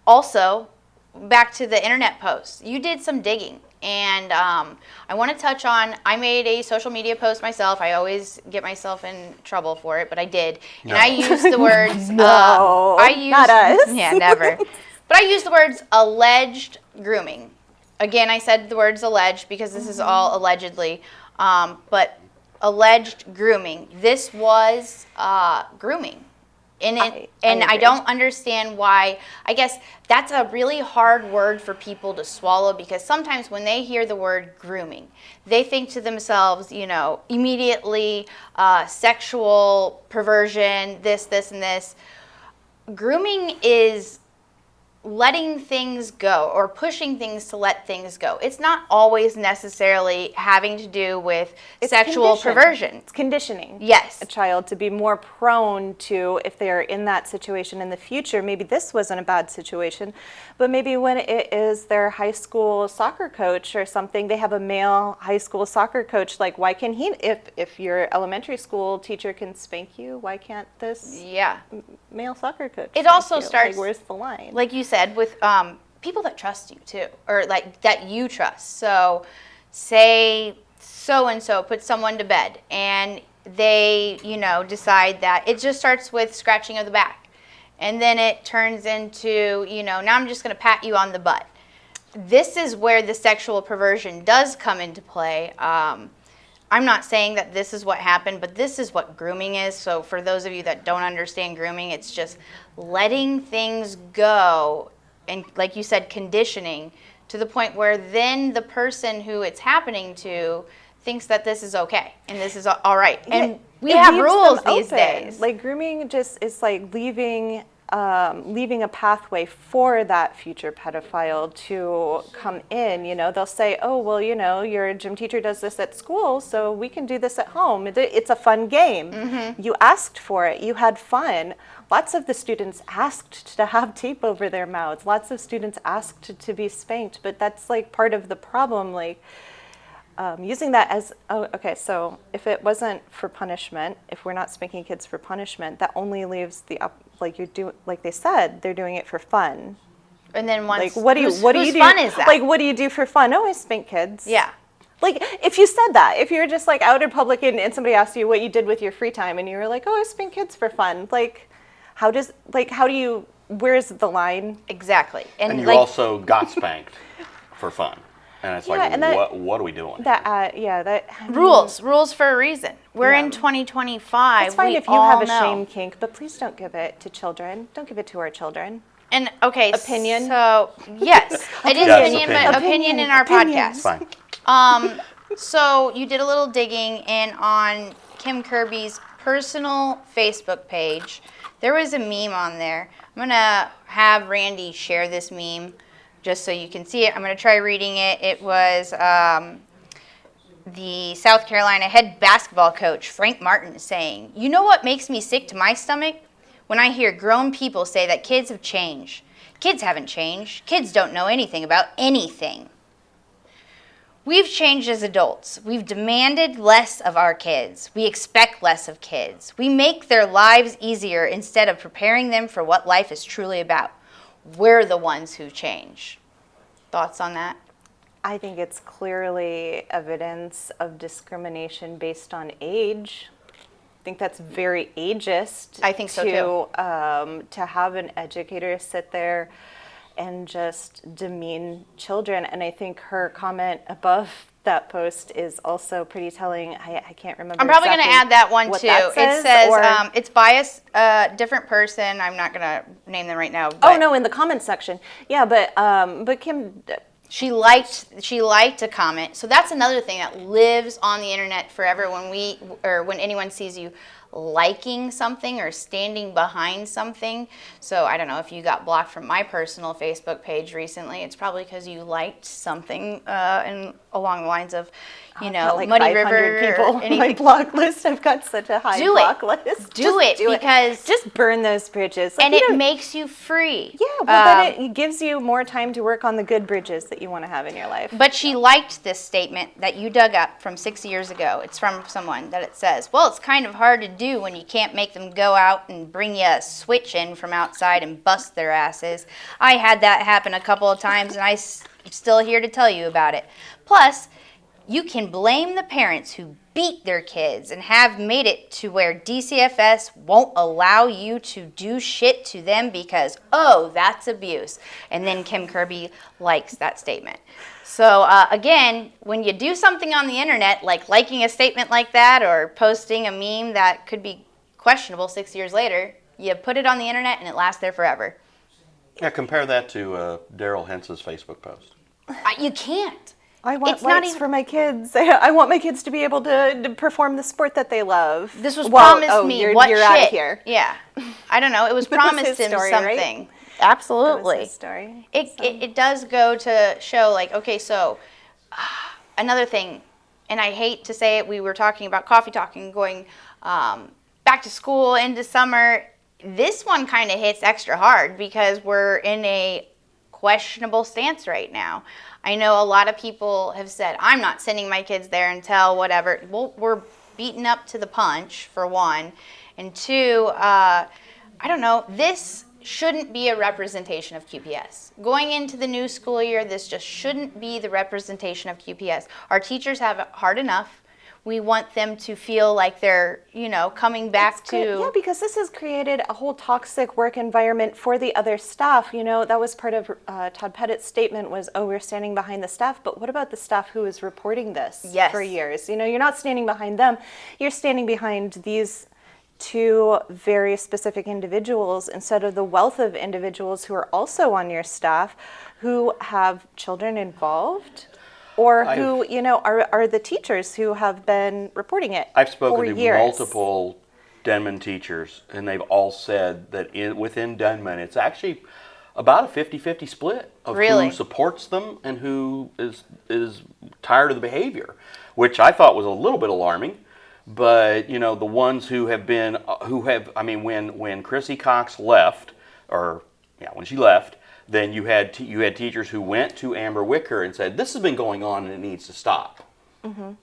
Also, back to the internet posts, you did some digging. And I want to touch on, I made a social media post myself. I always get myself in trouble for it, but I did. And I used the words, not us. Yeah, never. But I used the words alleged grooming. Again, I said the words alleged because this is all allegedly. But alleged grooming. This was grooming. I don't understand why. I guess that's a really hard word for people to swallow, because sometimes when they hear the word grooming, they think to themselves, you know, immediately sexual perversion, this, and this. Grooming is letting things go or pushing things to let things go. It's not always necessarily having to do with sexual perversion. It's conditioning. Yes. A child to be more prone to, if they're in that situation in the future, maybe this wasn't a bad situation, but maybe when it is their high school soccer coach or something, they have a male high school soccer coach, like, why can he, if your elementary school teacher can spank you, why can't this male soccer coach It also starts, like, where's the line? Like you said, with people that trust you too, or like that you trust. So say so-and-so put someone to bed and they, you know, decide that it just starts with scratching of the back. And then it turns into, you know, now I'm just going to pat you on the butt. This is where the sexual perversion does come into play. I'm not saying that this is what happened, but this is what grooming is. So for those of you that don't understand grooming, it's just letting things go and, like you said, conditioning to the point where then the person who it's happening to thinks that this is okay and this is all right. And we have rules these days. Like, grooming just is like leaving a pathway for that future pedophile to come in. You know, they'll say, oh, well, you know, your gym teacher does this at school, so we can do this at home. It's a fun game. Mm-hmm. You asked for it. You had fun. Lots of the students asked to have tape over their mouths. Lots of students asked to be spanked, but that's like part of the problem. Like, using that as, so if it wasn't for punishment, if we're not spanking kids for punishment, that only leaves like they said, they're doing it for fun. And then once, like, what do you do? Fun is that? Like, what do you do for fun? Oh, I spank kids. Yeah. Like, if you said that, if you're just like out in public and somebody asked you what you did with your free time and you were like, oh, I spank kids for fun. Like, where's the line? Exactly. And you also got spanked for fun. And it's what are we doing? Rules for a reason. We're in 2025. It's fine if you have a shame kink, but please don't give it to children. Don't give it to our children. And opinion. So yes, it is opinion in our podcast. Fine. So you did a little digging in on Kim Kirby's personal Facebook page. There was a meme on there. I'm gonna have Randy share this meme. just so you can see it. I'm going to try reading it. It was the South Carolina head basketball coach, Frank Martin, saying, "You know what makes me sick to my stomach? When I hear grown people say that kids have changed. Kids haven't changed. Kids don't know anything about anything. We've changed as adults. We've demanded less of our kids. We expect less of kids. We make their lives easier instead of preparing them for what life is truly about. We're the ones who change." Thoughts on that? I think it's clearly evidence of discrimination based on age. I think that's very ageist. I think so too. To have an educator sit there and just demean children. And I think her comment above that post is also pretty telling. I can't remember. I'm probably going to exactly add that one what too. That says, it says or, it's biased, different person. I'm not going to name them right now. oh But no, in the comments section. Yeah, but Kim. she liked a comment. So that's another thing that lives on the internet forever. When anyone sees you liking something or standing behind something. So I don't know if you got blocked from my personal Facebook page recently. It's probably because you liked something along the lines of, like Muddy 500 River people. or anything. My block list. I've got such a high block list. Do it because just burn those bridges. and it makes you free. Yeah, well, then it gives you more time to work on the good bridges that you want to have in your life. But she liked this statement that you dug up from 6 years ago. It's from someone that it says, "Well, it's kind of hard to do when you can't make them go out and bring you a switch in from outside and bust their asses. I had that happen a couple of times, and I'm still here to tell you about it. Plus, you can blame the parents who beat their kids and have made it to where DCFS won't allow you to do shit to them because, oh, that's abuse." And then Kim Kirby likes that statement. So again, when you do something on the internet, like liking a statement like that or posting a meme that could be questionable 6 years later, you put it on the internet and it lasts there forever. Yeah, compare that to Daryl Hence's Facebook post. You can't. I want It's not rights even- for my kids. I want my kids to be able to perform the sport that they love. This was promised me. You're, What you're shit? out of here. Yeah. I don't know. It was promised his him story, something. right? Absolutely. That was his story. It does go to show, like, okay, so another thing, and I hate to say it, we were talking about coffee talking, going back to school into summer. This one kind of hits extra hard because we're in a questionable stance right now. I know a lot of people have said, I'm not sending my kids there until whatever. Well, we're beaten up to the punch, for one. And two, I don't know, this shouldn't be a representation of QPS. Going into the new school year, this just shouldn't be the representation of QPS. Our teachers have it hard enough. We want them to feel like they're, coming back to... Yeah, because this has created a whole toxic work environment for the other staff. That was part of Todd Pettit's statement was, we're standing behind the staff. But what about the staff who is reporting this for years? You're not standing behind them. You're standing behind these two very specific individuals instead of the wealth of individuals who are also on your staff who have children involved. Or who, are the teachers who have been reporting it I've spoken for to years. multiple Denman teachers, and they've all said that within Denman, it's actually about a 50-50 split of who supports them and who is tired of the behavior, which I thought was a little bit alarming. But, the ones who have been, when Chrissy Cox left, when she left, then you had teachers who went to Amber Wicker and said, this has been going on and it needs to stop. Mm-hmm.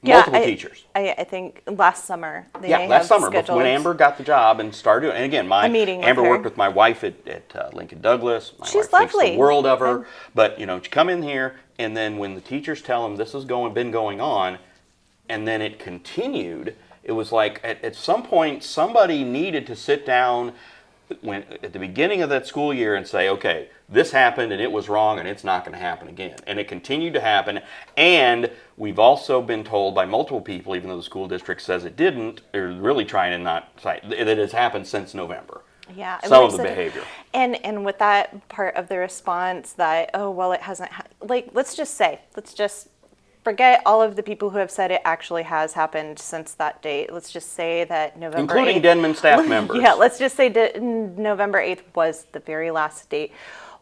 Multiple teachers. I think last summer. Last summer, when Amber got the job and started doing it. And again, Amber worked with my wife at Lincoln Douglas. She's wife lovely. Thinks the world of her. But, you come in here, and then when the teachers tell them this has been going on, and then it continued, it was like at some point somebody needed to sit down at the beginning of that school year and say, okay, this happened and it was wrong and it's not going to happen again. And it continued to happen. And we've also been told by multiple people, even though the school district says it didn't, they're really trying to not cite that it has happened since November. Yeah, some of the behavior. And with that part of the response that, it hasn't, let's just forget all of the people who have said it actually has happened since that date. Let's just say that November 8th. Including Denman staff members. Yeah, let's just say November 8th was the very last date.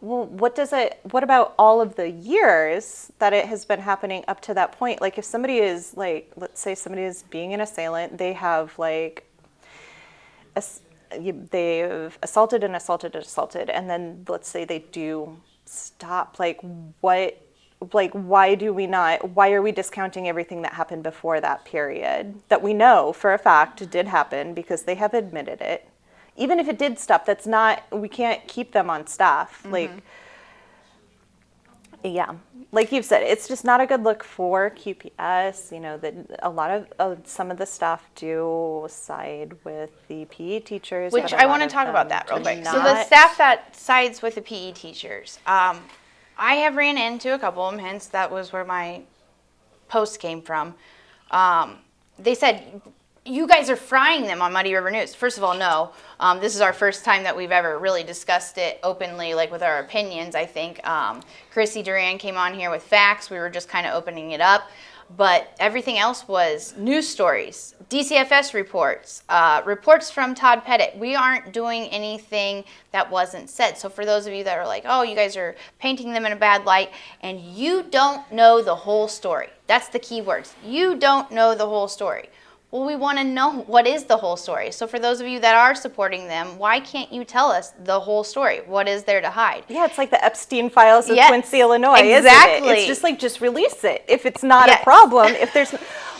well, what about all of the years that it has been happening up to that point? Like if somebody is like, let's say somebody is being an assailant, they have like, they've assaulted and assaulted and assaulted, and then let's say they do stop, like why are we discounting everything that happened before that period that we know for a fact did happen because they have admitted it? Even if it did stop, we can't keep them on staff. Like, yeah, like you've said, it's just not a good look for QPS. You know, that a lot of some of the staff do side with the PE teachers. Which I want to talk about that real quick. So the staff that sides with the PE teachers, I have ran into a couple of them, hence that was where my post came from. They said, you guys are frying them on Muddy River News. First of all, no. This is our first time that we've ever really discussed it openly, like with our opinions, I think. Chrissy Duran came on here with facts. We were just kind of opening it up. But everything else was news stories, DCFS reports, reports from Todd Pettit. We aren't doing anything that wasn't said. So for those of you that are like, oh, you guys are painting them in a bad light, and you don't know the whole story. That's the key words. You don't know the whole story. Well, we want to know what is the whole story. So for those of you that are supporting them, why can't you tell us the whole story? What is there to hide? Yeah, it's like the Epstein files of Quincy, Illinois, exactly. Isn't it? It's just like, just release it. If it's not a problem, if there's...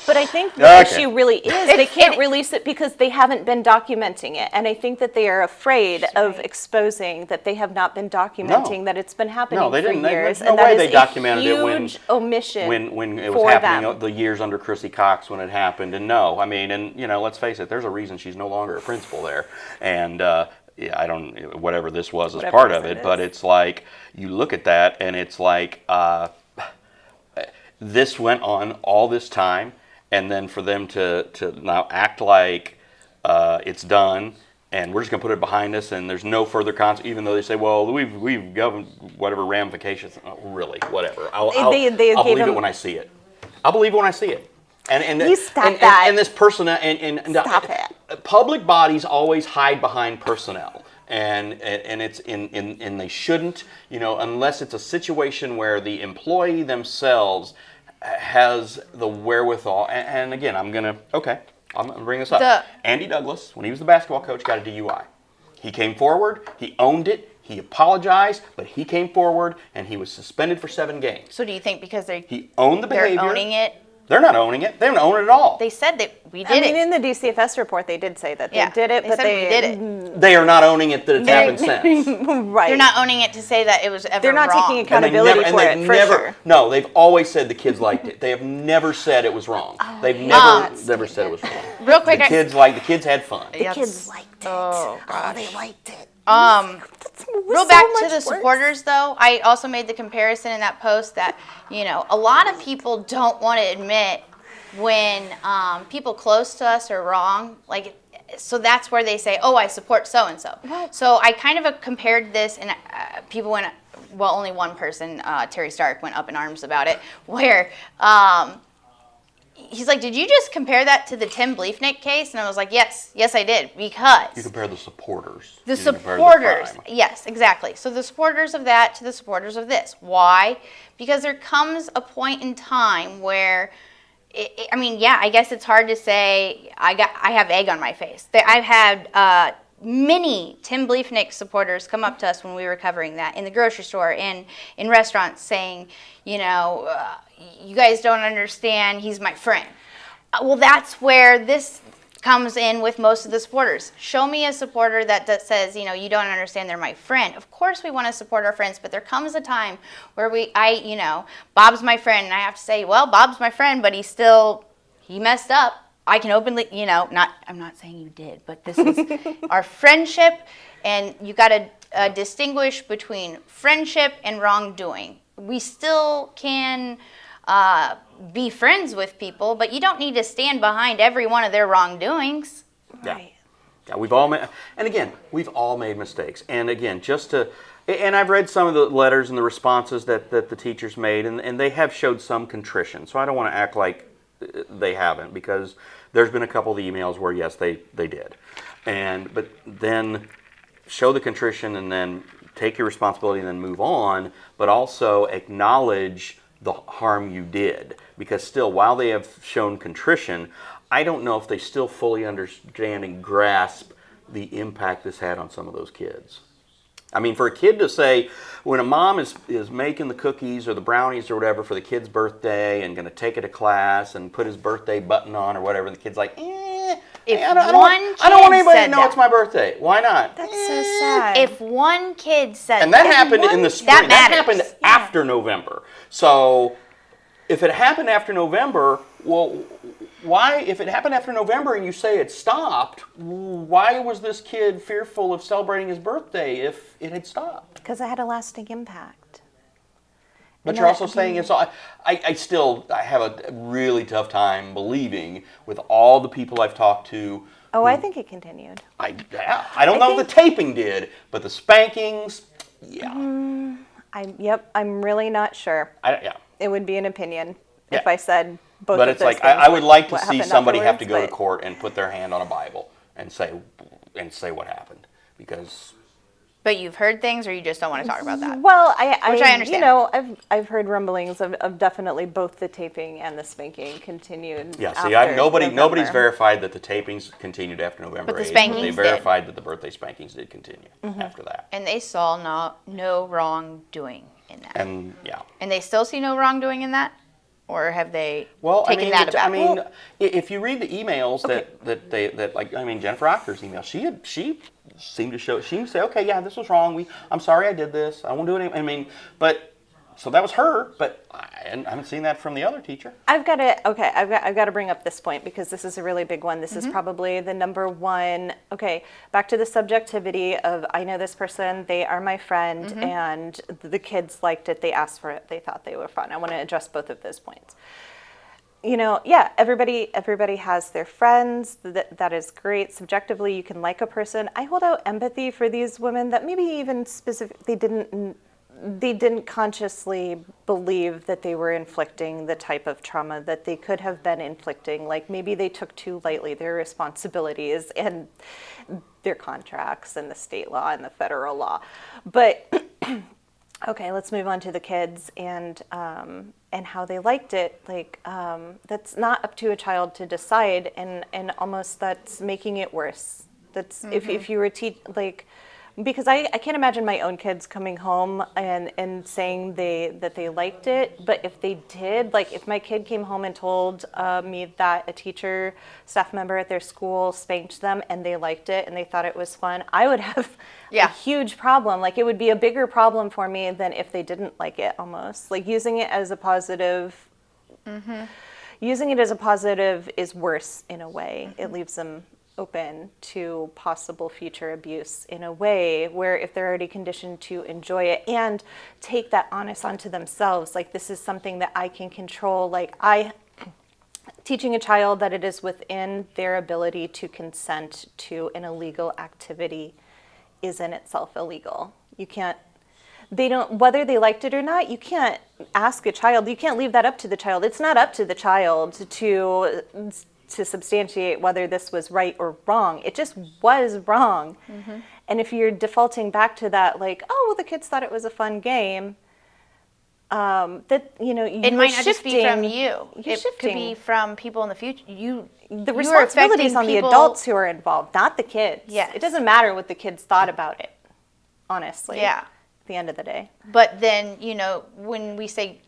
But I think the issue really is they can't release it because they haven't been documenting it. And I think that they are afraid of exposing that they have not been documenting that it's been happening for years. There's no and way that they is documented a it huge omission when it was happening the years under Chrissy Cox when it happened. And no, I mean, and you know, let's face it, there's a reason she's no longer a principal there. And yeah, I don't, whatever this was as part of it, but it's like, you look at that and it's like, this went on all this time. And then for them to now act like it's done and we're just going to put it behind us and there's no further consequence, even though they say, well, we've governed whatever ramifications. Oh, really, whatever. I'll believe it when I see it. I'll believe it when I see it. And this personnel stop it. Public bodies always hide behind personnel. And it's and they shouldn't, you know, unless it's a situation where the employee themselves has the wherewithal, and again, I'm gonna bring this up. Andy Douglas, when he was the basketball coach, got a DUI. He came forward, he owned it, he apologized, but he came forward and he was suspended for 7 games. So do you think because he owned the behavior? They're owning it? They're not owning it. They don't own it at all. They said that we did it. I mean, in the DCFS report, they did say that they did it, but they did it. They are not owning it that it's happened since. Right. They're not owning it to say that it was ever They're not wrong. taking accountability for it, for sure. No, they've always said the kids liked it. They have never said it was wrong. They've never said it was wrong. Real quick, the kids had fun. The kids liked it. Oh, gosh. They liked it. Real back to the supporters, though, I also made the comparison in that post that, you know, a lot of people don't want to admit when people close to us are wrong, like, so that's where they say, oh, I support so-and-so. So I kind of compared this, and people went, well, only one person, Terry Stark, went up in arms about it, where he's like, did you just compare that to the Tim Bleefnick case? And I was like, yes, I did, because... You compare the supporters. The supporters, yes, exactly. So the supporters of that to the supporters of this. Why? Because there comes a point in time where... I mean, yeah, I guess it's hard to say I have egg on my face. I've had many Tim Bleefnick supporters come up to us when we were covering that in the grocery store and in restaurants saying, you know, you guys don't understand, he's my friend. Well, that's where this comes in with most of the supporters. Show me a supporter that says, you know, you don't understand, they're my friend. Of course we want to support our friends, but there comes a time where you know, Bob's my friend, and I have to say, well, Bob's my friend, but he messed up. I can openly, you know, I'm not saying you did, but this is our friendship, and you got to distinguish between friendship and wrongdoing. We still can be friends with people, but you don't need to stand behind every one of their wrongdoings. Right. Yeah, we've all made mistakes. And again, and I've read some of the letters and the responses that the teachers made, and they have showed some contrition. So I don't want to act like they haven't, because there's been a couple of emails where, yes, they did. But then show the contrition and then take your responsibility and then move on, but also acknowledge the harm you did. Because still, while they have shown contrition, I don't know if they still fully understand and grasp the impact this had on some of those kids. I mean, for a kid to say, when a mom is making the cookies or the brownies or whatever for the kid's birthday and going to take it to class and put his birthday button on or whatever, the kid's like, I don't want anybody to know it's my birthday. Why not? That's so sad. If one kid said and that happened in the spring. That happened after November. So if it happened after November, well, why, if it happened after November and you say it stopped, why was this kid fearful of celebrating his birthday if it had stopped? Because it had a lasting impact. But you're also saying it's all, I have a really tough time believing with all the people I've talked to. Oh, I think it continued. I don't know if the taping did, but the spankings, yeah. I'm really not sure. It would be an opinion if I said both but of it's those like things, I would like to see happened somebody have to afterwards, go to court and put their hand on a Bible and say what happened, because. But you've heard things, or you just don't want to talk about that? Well, which I understand. You know, I've heard rumblings of definitely both the taping and the spanking continued. Yeah, see, after nobody's November. verified that the tapings continued after November But the 8th. spankings They did. verified that the birthday spankings did continue after that. And they saw no wrongdoing in that. And yeah. And they still see no wrongdoing in that? Or have they Well, taken that about? I mean, if you read the emails that Jennifer Ocker's email, she seemed to say, okay, yeah, this was wrong. I'm sorry I did this. I won't do it. So that was her, but I haven't seen that from the other teacher. I've got to bring up this point because this is a really big one. This is probably the number one. Okay, back to the subjectivity of I know this person, they are my friend, and the kids liked it. They asked for it. They thought they were fun. I want to address both of those points. You know, yeah, everybody has their friends. That is great. Subjectively, you can like a person. I hold out empathy for these women that maybe even specifically they didn't consciously believe that they were inflicting the type of trauma that they could have been inflicting. Like maybe they took too lightly their responsibilities and their contracts and the state law and the federal law. But okay, let's move on to the kids and how they liked it. Like that's not up to a child to decide, and almost that's making it worse. That's if you were because I can't imagine my own kids coming home and saying that they liked it, but if they did, like if my kid came home and told me that a teacher, staff member at their school spanked them and they liked it and they thought it was fun, I would have a huge problem. Like it would be a bigger problem for me than if they didn't like it almost. Like using it as a positive, using it as a positive is worse in a way. It leaves them open to possible future abuse in a way where if they're already conditioned to enjoy it and take that onus onto themselves, like this is something that I can control, like teaching a child that it is within their ability to consent to an illegal activity is in itself illegal. You can't, whether they liked it or not, you can't ask a child, you can't leave that up to the child. It's not up to the child to substantiate whether this was right or wrong. It just was wrong. And if you're defaulting back to that, like, oh, well, the kids thought it was a fun game, it might not just be from you. It could be from people in the future. The responsibility is on the adults who are involved, not the kids. Yes. It doesn't matter what the kids thought about it, honestly. Yeah. At the end of the day. But then, when we say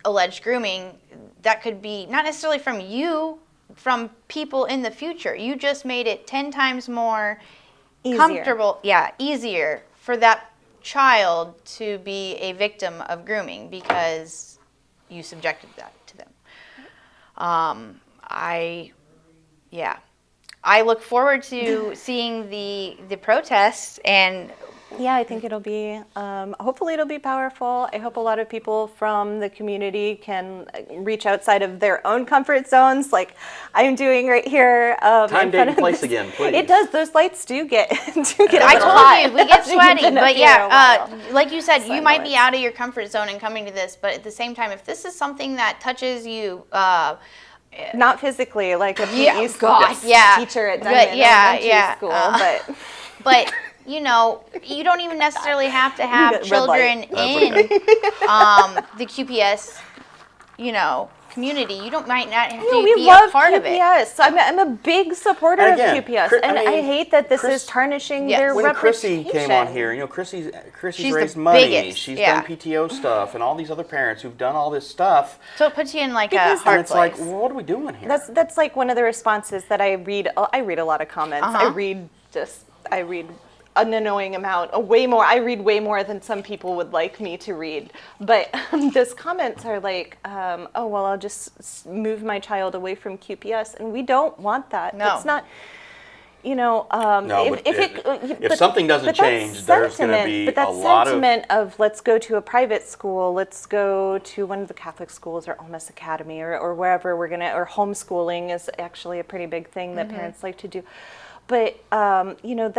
alleged grooming, that could be not necessarily from you, from people in the future. You just made it 10 times more comfortable, easier for that child to be a victim of grooming because you subjected that to them. I look forward to seeing the protests, and yeah, I think it'll be, hopefully it'll be powerful. I hope a lot of people from the community can reach outside of their own comfort zones, like I'm doing right here. Time, date, and place again, please. It does. Those lights do get I told you, we get sweaty. But yeah, like you said, you might be out of your comfort zone and coming to this, but at the same time, if this is something that touches you, not physically, like a PE teacher at Denman elementary school, but you know, you don't even necessarily have to have Red children light. in the QPS, you know, community. You might not have to we be love a part of it. QPS. I'm a big supporter And again, of QPS, Chris- and I I mean, hate that this Chris- is tarnishing Yes. their When reputation. Chrissy came on here, you know, Chrissy's She's raised the money. biggest, She's yeah. done PTO stuff, and all these other parents who've done all this stuff. So it puts you in like Because- a hard And it's place. like, well, what are we doing here? That's like one of the responses that I read. I read a lot of comments. I read an annoying amount, I read way more than some people would like me to read. But those comments are like, oh, well, I'll just move my child away from QPS. And we don't want that. No. That's not, you know, No, but if something doesn't but that change, there's going to sentiment- be but that a lot of... sentiment of let's go to a private school, let's go to one of the Catholic schools or Almas Academy or wherever we're going to, or homeschooling is actually a pretty big thing that parents like to do. But, you know,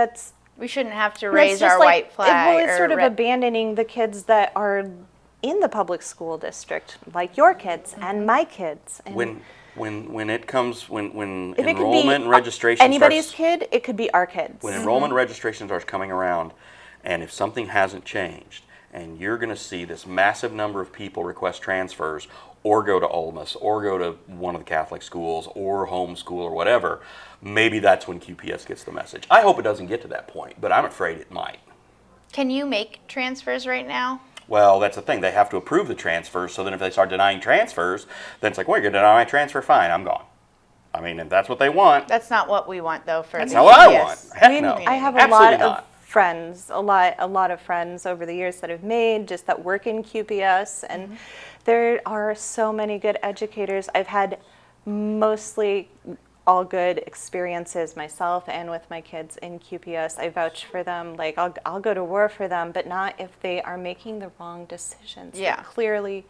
we shouldn't have to that's raise just our like- white flag. Well, it's or sort of red- abandoning the kids that are in the public school district, like your kids and my kids. And When it comes, when if it could be enrollment and registration anybody's starts... kid, it could be our kids. When enrollment and registration starts coming around, and if something hasn't changed, and you're going to see this massive number of people request transfers, or go to Olmus, or go to one of the Catholic schools, or homeschool, or whatever, maybe that's when QPS gets the message. I hope it doesn't get to that point, but I'm afraid it might. Can you make transfers right now? Well, that's the thing. They have to approve the transfers, so then if they start denying transfers, then it's like, well, you're going to deny my transfer? Fine, I'm gone. I mean, if that's what they want, That's not what we want, though. For that's the not what I QPS. want. Heck I mean, no. I have a Absolutely lot not. of friends, a lot of friends over the years that have made just that work in QPS, and there are so many good educators. I've had mostly all good experiences myself and with my kids in QPS. I vouch for them. Like I'll go to war for them, but not if they are making the wrong decisions. Yeah. They're clearly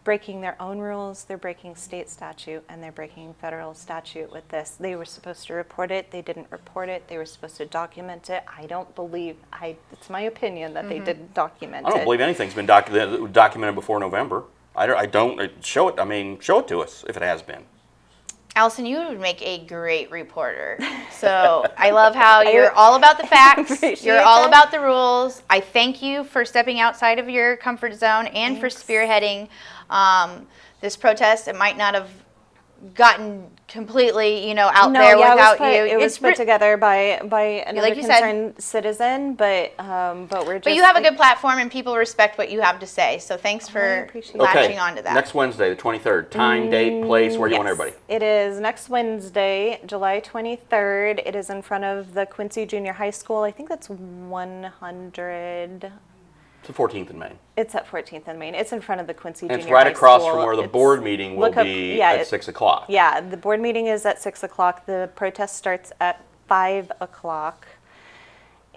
breaking their own rules, they're breaking state statute, and they're breaking federal statute with this. They were supposed to report it, they didn't report it, they were supposed to document it. I don't believe, it's my opinion that they didn't document it. I don't believe anything's been documented before November. I don't show it. I mean, show it to us if it has been. Allison, you would make a great reporter. So I love how you're all about the facts. Appreciate You're all that. about the rules. I thank you for stepping outside of your comfort zone and for spearheading this protest. It might not have gotten completely, out there without you. It was put together by another like you said. concerned citizen, but we're just. But you have a good platform and people respect what you have to say. So thanks for appreciate latching on to that. Next Wednesday, the 23rd. Time, date, place, where do you want Yes. everybody? It is next Wednesday, July 23rd. It is in front of the Quincy Junior High School. I think that's 100. It's the 14th in Maine. It's at 14th and Main. It's in front of the Quincy And Junior it's right High across School. from where the It's- board meeting will look up- be yeah, at 6 o'clock. Yeah, the board meeting is at 6 o'clock. The protest starts at 5 o'clock.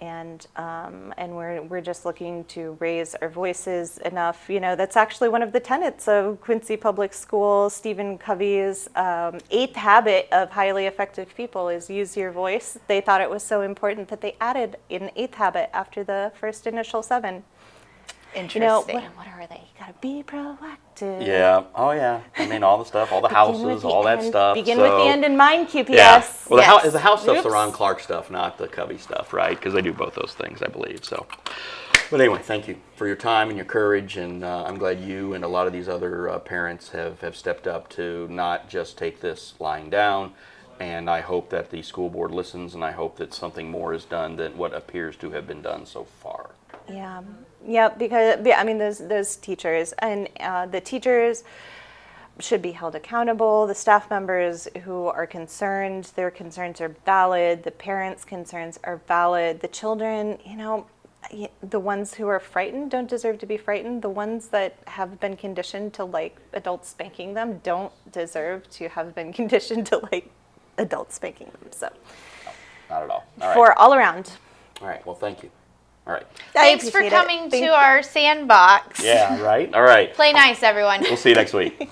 And we're just looking to raise our voices enough. That's actually one of the tenets of Quincy Public School. Stephen Covey's 8th habit of highly effective people is use your voice. They thought it was so important that they added an 8th habit after the first initial 7. Interesting. What are they? You gotta be proactive. Yeah. Oh, yeah. I mean, all the stuff, all the houses, all that stuff. Begin with the end in mind, QPS. Yeah. Well, Yes. the house stuff's the Oops. Ron Clark stuff, not the Covey stuff, right? Because they do both those things, I believe. So, but anyway, thank you for your time and your courage, and I'm glad you and a lot of these other parents have stepped up to not just take this lying down. And I hope that the school board listens, and I hope that something more is done than what appears to have been done so far. Yeah, because those teachers and the teachers should be held accountable. The staff members who are concerned, their concerns are valid. The parents' concerns are valid. The children, the ones who are frightened don't deserve to be frightened. The ones that have been conditioned to like adults spanking them don't deserve to have been conditioned to like adults spanking them. So, Not at all. All right. for all around. All right. Well, thank you. All right. Thanks for coming to our sandbox. Yeah, right? All right. Play nice, everyone. We'll see you next week.